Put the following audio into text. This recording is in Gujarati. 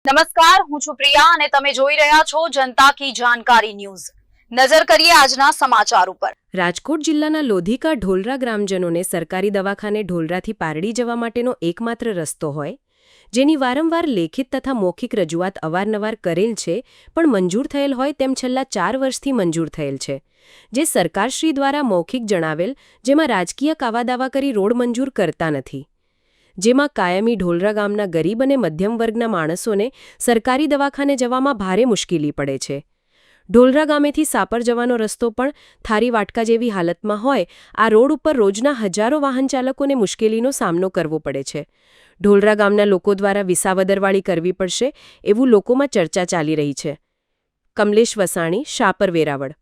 નમસ્કાર, હું છું પ્રિયા અને તમે જોઈ રહ્યા છો જનતા કી જાણકારી ન્યૂઝ। નજર કરીએ આજના સમાચાર ઉપર। રાજકોટ જિલ્લાના લોધિકા ઢોલરા ગ્રામજનોને સરકારી દવાખાને ઢોલરાથી પારડી જવા માટેનો એકમાત્ર રસ્તો હોય, જેની વારંવાર લેખિત તથા મૌખિક રજૂઆત અવારનવાર કરેલ છે, પણ મંજૂર થયેલ હોય તેમ છેલ્લા 4 વર્ષથી મંજૂર થયેલ છે, જે સરકારશ્રી દ્વારા મૌખિક જણાવેલ, જેમાં રાજકીય કાવાદાવા કરી રોડ મંજૂર કરતા નથી, જેમાં કાયમી ઢોલરા ગામના ગરીબ અને મધ્યમ વર્ગના માણસોને સરકારી દવાખાને જવામાં ભારે મુશ્કેલી પડે છે। ઢોલરા ગામેથી સાપર જવાનો રસ્તો પણ થારી વાટકા જેવી હાલતમાં હોય, આ રોડ ઉપર રોજના હજારો વાહન ચાલકોને મુશ્કેલીનો સામનો કરવો પડે છે। ઢોલરા ગામના લોકો દ્વારા વિસાવદરવાળી કરવી પડશે એવું લોકોમાં ચર્ચા ચાલી રહી છે। કમલેશ વસાણી, શાપર વેરાવળ।